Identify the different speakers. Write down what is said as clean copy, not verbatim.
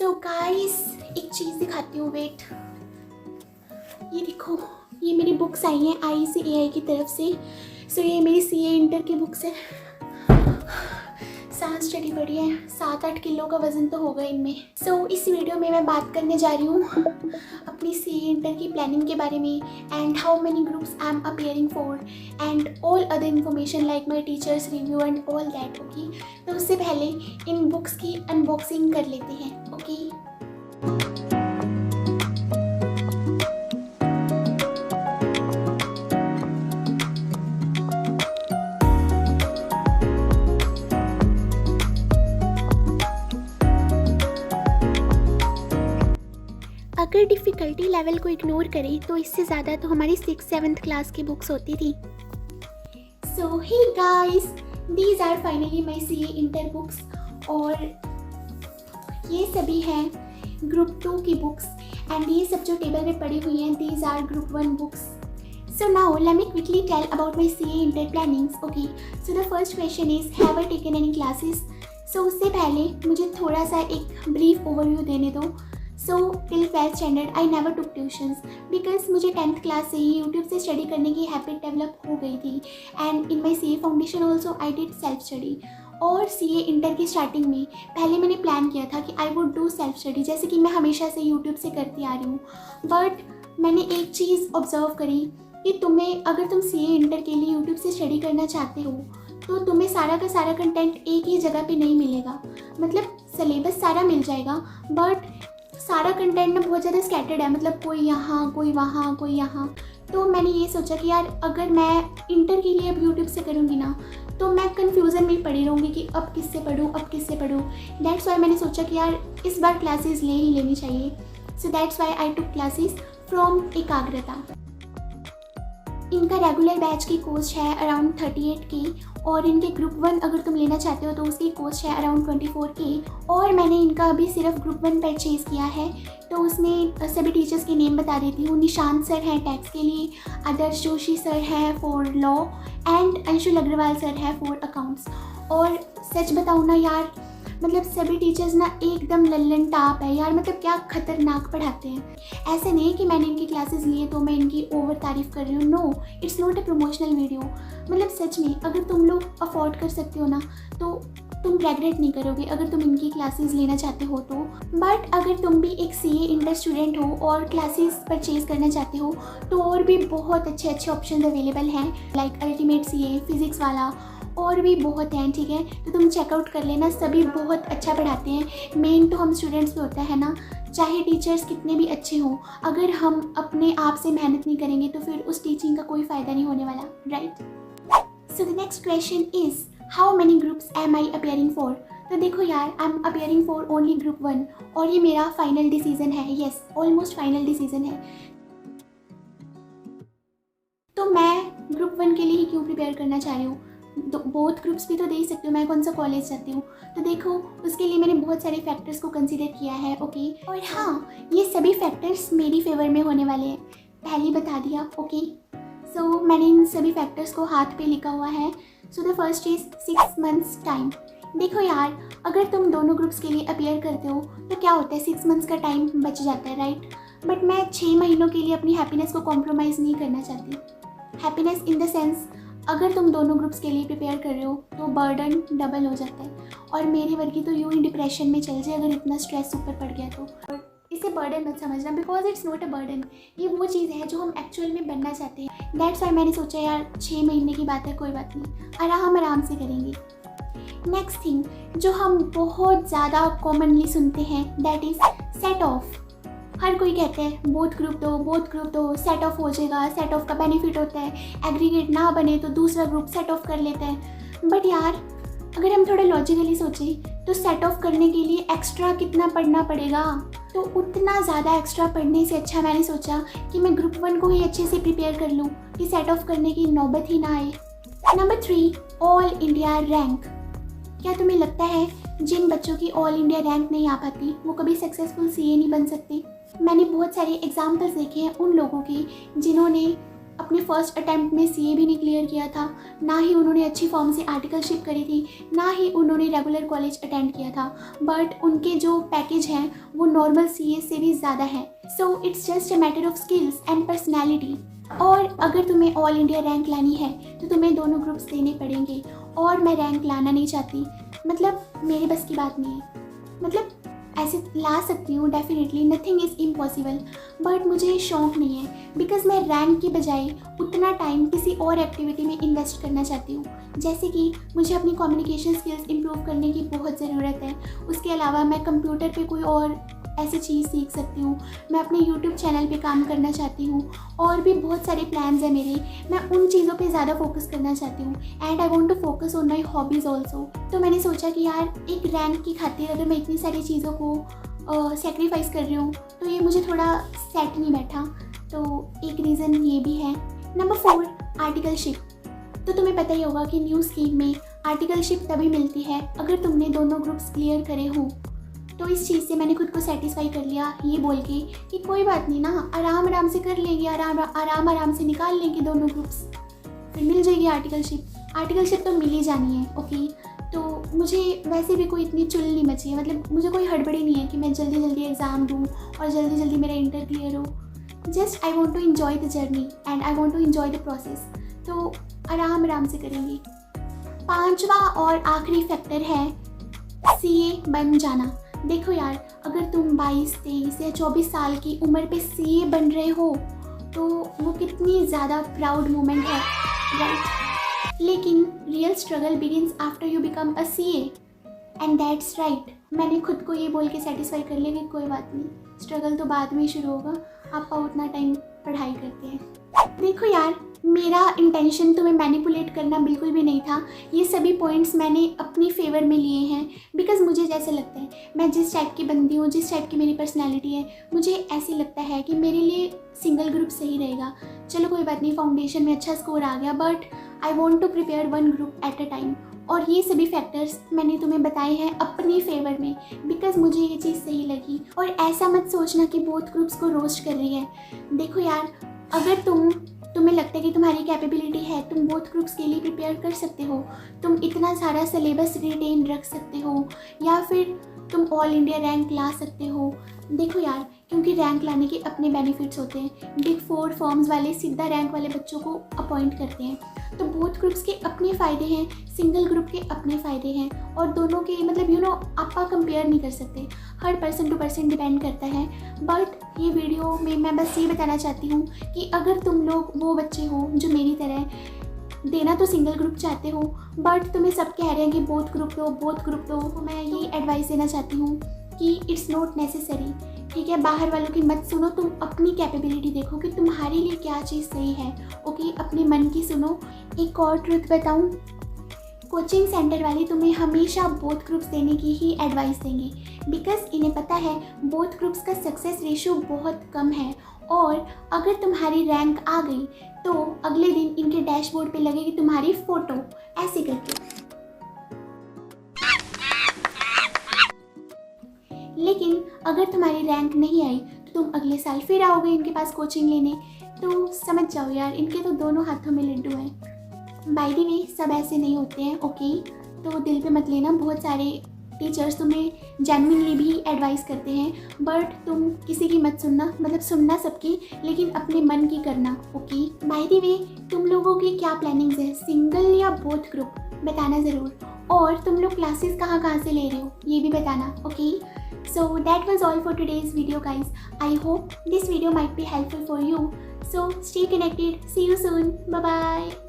Speaker 1: So guys एक चीज़ दिखाती हूँ, वेट। ये देखो, ये मेरी बुक्स आई हैं ICAI की तरफ से। सो ये मेरी CA इंटर की बुक्स है। सांस स्टडी बड़ी है, 7-8 किलो का वज़न तो होगा इनमें। सो इस वीडियो में मैं बात करने जा रही हूँ अपनी CA इंटर की प्लानिंग के बारे में, and how many groups I am appearing for, and all other information like my teachers review and all that. Okay, तो उससे पहले इन बुक्स की अनबॉक्सिंग कर लेते हैं। ओके, अगर डिफ़िकल्टी लेवल को इग्नोर करें तो इससे ज़्यादा तो हमारी 6th-7th क्लास की बुक्स होती थी। So hey guys, these are finally my CA inter books, और ये सभी हैं ग्रुप 2 की बुक्स, एंड ये सब जो टेबल में पड़ी हुई हैं these are group 1 books. So now let me quickly tell about my CA inter plannings. Okay, so the first question is, have I taken any classes? So उससे पहले मुझे थोड़ा सा एक ब्रीफ ओवरव्यू देने दो। So till 12th standard I never took tuitions because मुझे 10th class से ही यूट्यूब से स्टडी करने की हैबिट डेवलप हो गई थी, and in my CA foundation also I did self study. और CA इंटर की स्टार्टिंग में पहले मैंने प्लान किया था कि I would do self study, जैसे कि मैं हमेशा से यूट्यूब से करती आ रही हूँ। बट मैंने एक चीज़ ऑब्जर्व करी कि तुम्हें, अगर तुम CA इंटर के लिए यूट्यूब से स्टडी करना चाहते हो तो तुम्हें सारा का सारा कंटेंट एक ही जगह पे नहीं मिलेगा। मतलब सिलेबस सारा मिल जाएगा, बट सारा कंटेंट ना बहुत ज़्यादा स्कैटर्ड है, मतलब कोई यहाँ कोई वहाँ कोई यहाँ। तो मैंने ये सोचा कि यार अगर मैं इंटर के लिए अब यूट्यूब से करूँगी ना तो मैं कन्फ्यूज़न में पड़ी रहूँगी कि अब किससे पढूँ अब किससे पढूँ। दैट्स वाई मैंने सोचा कि यार इस बार क्लासेस ले ही लेनी चाहिए। So that's why I took classes from एकाग्रता। इनका रेगुलर बैच की कॉस्ट है अराउंड 38K, और इनके ग्रुप 1 अगर तुम लेना चाहते हो तो उसकी कॉस्ट है अराउंड 24K। और मैंने इनका अभी सिर्फ ग्रुप 1 परचेज़ किया है, तो उसमें सभी टीचर्स के नेम बता देती हूँ। निशांत सर हैं टैक्स के लिए, आदर्श जोशी सर हैं for law, and Anshul Agarwal sir है फॉर अकाउंट्स। और सच बताऊँ ना यार, मतलब सभी टीचर्स ना एकदम लल्लन टाप है यार, मतलब क्या खतरनाक पढ़ाते हैं। ऐसे नहीं कि मैंने इनकी क्लासेस लिए तो मैं इनकी ओवर तारीफ़ कर रही हूँ, no, it's not a promotional video. मतलब सच में अगर तुम लोग अफोर्ड कर सकते हो ना तो तुम रेगरेट नहीं करोगे अगर तुम इनकी क्लासेस लेना चाहते हो तो। बट अगर तुम भी एक CA इंटर स्टूडेंट हो और क्लासेस परचेज़ करना चाहते हो तो और भी बहुत अच्छे अच्छे ऑप्शन अवेलेबल हैं, लाइक अल्टीमेट CA, फिज़िक्स वाला, और भी बहुत हैं। ठीक है, तो तुम चेकआउट कर लेना, सभी बहुत अच्छा पढ़ाते हैं। मेन तो हम स्टूडेंट्स पे होता है ना, चाहे टीचर्स कितने भी अच्छे हों, अगर हम अपने आप से मेहनत नहीं करेंगे तो फिर उस टीचिंग का कोई फ़ायदा नहीं होने वाला, right. So the next question is, how many groups am I appearing for. तो देखो यार, I am appearing for only group 1, और ये मेरा फाइनल डिसीजन है। येस, ऑलमोस्ट फाइनल डिसीजन है। तो मैं ग्रुप 1 के लिए ही क्यों प्रिपेयर करना चाह रही हूँ, बोथ ग्रुप्स भी तो दे ही सकती हूँ, मैं कौन सा कॉलेज जाती हूँ। तो देखो, उसके लिए मैंने बहुत सारे फैक्टर्स को कंसीडर किया है। ओके, और हाँ, ये सभी फैक्टर्स मेरी फेवर में होने वाले हैं, पहले ही बता दिया। ओके, सो मैंने इन सभी फैक्टर्स को हाथ पे लिखा हुआ है। So the first is 6 months time. देखो यार, अगर तुम दोनों ग्रुप्स के लिए अपियर करते हो तो क्या होता है, 6 मंथ्स का टाइम बच जाता है, राइट। बट मैं 6 महीनों के लिए अपनी हैप्पीनेस को कॉम्प्रोमाइज़ नहीं करना चाहती। हैप्पीनेस इन द सेंस, अगर तुम दोनों ग्रुप्स के लिए प्रिपेयर कर रहे हो तो बर्डन डबल हो जाता है, और मेरी वर्गी तो यूँ ही डिप्रेशन में चल जाए अगर इतना स्ट्रेस ऊपर पड़ गया तो। इसे बर्डन मत समझना, because it's not a burden. ये वो चीज़ है जो हम एक्चुअल में बनना चाहते हैं। दैट्स वाई मैंने सोचा यार 6 महीने की बात है, कोई बात नहीं, आराम से करेंगे। नेक्स्ट थिंग जो हम बहुत ज़्यादा कॉमनली सुनते हैं, दैट इज़ सेट ऑफ। हर कोई कहते हैं बोथ ग्रुप दो, सेट ऑफ हो जाएगा। सेट ऑफ का बेनिफिट होता है एग्रीगेट ना बने तो दूसरा ग्रुप सेट ऑफ कर लेता है। बट यार अगर हम थोड़ा लॉजिकली सोचें तो सेट ऑफ करने के लिए एक्स्ट्रा कितना पढ़ना पड़ेगा, तो उतना ज़्यादा एक्स्ट्रा पढ़ने से अच्छा मैंने सोचा कि मैं ग्रुप 1 को ही अच्छे से प्रिपेयर कर लूँ कि सेट ऑफ करने की नौबत ही ना आए। Number 3, all India rank. क्या तुम्हें लगता है जिन बच्चों की ऑल इंडिया रैंक नहीं आ पाती वो कभी सक्सेसफुल CA नहीं बन सकते? मैंने बहुत सारे एग्जाम्पल्स देखे हैं उन लोगों के जिन्होंने अपने फर्स्ट अटैम्प्ट में सीए भी नहीं क्लियर किया था, ना ही उन्होंने अच्छी फॉर्म से आर्टिकलशिप करी थी, ना ही उन्होंने रेगुलर कॉलेज अटेंड किया था, बट उनके जो पैकेज हैं वो नॉर्मल सीए से भी ज़्यादा है। So it's just a matter of skills and personality. और अगर तुम्हें ऑल इंडिया रैंक लानी है तो तुम्हें दोनों ग्रुप्स देने पड़ेंगे, और मैं रैंक लाना नहीं चाहती, मतलब मेरे बस की बात नहीं है। मतलब ऐसे ला सकती हूँ definitely, nothing is impossible, but मुझे शौक़ नहीं है बिकॉज मैं रैंक की बजाय उतना टाइम किसी और एक्टिविटी में इन्वेस्ट करना चाहती हूँ। जैसे कि मुझे अपनी कम्युनिकेशन स्किल्स इम्प्रूव करने की बहुत ज़रूरत है, उसके अलावा मैं कंप्यूटर पे कोई और ऐसी चीज़ सीख सकती हूँ, मैं अपने यूट्यूब चैनल पे काम करना चाहती हूँ, और भी बहुत सारे प्लान्स हैं मेरे। मैं उन चीज़ों पे ज़्यादा फोकस करना चाहती हूँ and I want to focus on my hobbies also. तो मैंने सोचा कि यार एक रैंक की खातिर अगर मैं इतनी सारी चीज़ों को सेक्रीफाइस कर रही हूँ तो ये मुझे थोड़ा सेट नहीं बैठा। तो एक रीज़न ये भी है। Number 4, articleship. तो तुम्हें पता ही होगा कि न्यू स्कीम में आर्टिकलशिप तभी मिलती है अगर तुमने दोनों ग्रुप्स क्लियर करे हों। तो इस चीज़ से मैंने खुद को सेटिस्फाई कर लिया ये बोल के कि कोई बात नहीं ना, आराम आराम से कर लेंगे, आराम से निकाल लेंगे दोनों ग्रुप्स, फिर मिल जाएगी आर्टिकलशिप। आर्टिकलशिप तो मिल ही जानी है, ओके। तो मुझे वैसे भी कोई इतनी चुल नहीं मची है, मतलब मुझे कोई हड़बड़ी नहीं है कि मैं जल्दी जल्दी एग्ज़ाम दूँ और जल्दी जल्दी मेरा इंटर क्लियर हो। Just I want to enjoy the journey and I want to enjoy the process. तो आराम से करेंगे। 5वां और आखिरी फैक्टर है सीए बन जाना। देखो यार, अगर तुम 22, 23 या 24 साल की उम्र पे सीए बन रहे हो तो वो कितनी ज़्यादा प्राउड मोमेंट है, राइट? लेकिन real struggle begins after you become a CA and that's right. मैंने खुद को ये बोल के सेटिस्फाई कर लिया कि कोई बात नहीं, स्ट्रगल तो बाद में शुरू होगा, आप उतना टाइम पढ़ाई करते हैं। देखो यार, मेरा इंटेंशन तुम्हें मैनिपुलेट करना बिल्कुल भी नहीं था। ये सभी पॉइंट्स मैंने अपनी फेवर में लिए हैं बिकॉज़ मुझे जैसे लगता है, मैं जिस टाइप की बंदी हूँ, जिस टाइप की मेरी पर्सनैलिटी है, मुझे ऐसे लगता है कि मेरे लिए सिंगल ग्रुप सही रहेगा। चलो कोई बात नहीं, फाउंडेशन में अच्छा स्कोर आ गया, but I want to prepare one group at a time. और ये सभी फैक्टर्स मैंने तुम्हें बताए हैं अपनी फेवर में बिकॉज़ मुझे ये चीज़ सही लगी। और ऐसा मत सोचना कि बोथ ग्रुप्स को रोस्ट कर रही है। देखो यार, अगर तुम्हें लगता है कि तुम्हारी कैपेबिलिटी है, तुम बोथ ग्रुप्स के लिए प्रिपेयर कर सकते हो, तुम इतना सारा सिलेबस रिटेन रख सकते हो, या फिर तुम ऑल इंडिया रैंक ला सकते हो। देखो यार, क्योंकि रैंक लाने के अपने बेनिफिट्स होते हैं। बिग 4 फर्म्स वाले सीधा रैंक वाले बच्चों को अपॉइंट करते हैं, तो बोथ ग्रुप्स के अपने फ़ायदे हैं, सिंगल ग्रुप के अपने फ़ायदे हैं, और दोनों के मतलब आप कंपेयर नहीं कर सकते, हर पर्सन टू पर्सन डिपेंड करता है। बट ये वीडियो में मैं बस ये बताना चाहती हूँ कि अगर तुम लोग वो बच्चे हो जो मेरी तरह देना तो सिंगल ग्रुप चाहते हो, बट तुम्हें सब कह रहे हैं कि बोथ ग्रुप दो, तो मैं ये एडवाइस देना चाहती हूँ कि इट्स नॉट नेसेसरी। ठीक है, बाहर वालों की मत सुनो, तुम अपनी कैपेबिलिटी देखो कि तुम्हारे लिए क्या चीज़ सही है, ओके? अपने मन की सुनो। एक और ट्रुथ बताऊँ, कोचिंग सेंटर वाले तुम्हें हमेशा बोथ ग्रुप्स देने की ही एडवाइस देंगे बिकॉज इन्हें पता है बोथ ग्रुप्स का सक्सेस रेशियो बहुत कम है, और अगर तुम्हारी रैंक आ गई तो अगले दिन इनके डैशबोर्ड पे लगेगी तुम्हारी फ़ोटो ऐसे करके। लेकिन अगर तुम्हारी रैंक नहीं आई तो तुम अगले साल फिर आओगे इनके पास कोचिंग लेने। तो समझ जाओ यार, इनके तो दोनों हाथों में लड्डू हैं। बाय द वे, सब ऐसे नहीं होते हैं, ओके? तो दिल पे मत लेना, बहुत सारे टीचर्स तुम्हें जेन्युइनली भी एडवाइस करते हैं, बट तुम किसी की मत सुनना, मतलब सुनना सबकी लेकिन अपने मन की करना, ओके? बाय द वे, तुम लोगों की क्या प्लानिंग्स है, सिंगल या बोथ ग्रुप, बताना ज़रूर। और तुम लोग क्लासेस कहाँ से ले रहे हो ये भी बताना, okay? So that was all for today's video guys. I hope this video might be helpful for you. So stay connected. See you soon. Bye bye.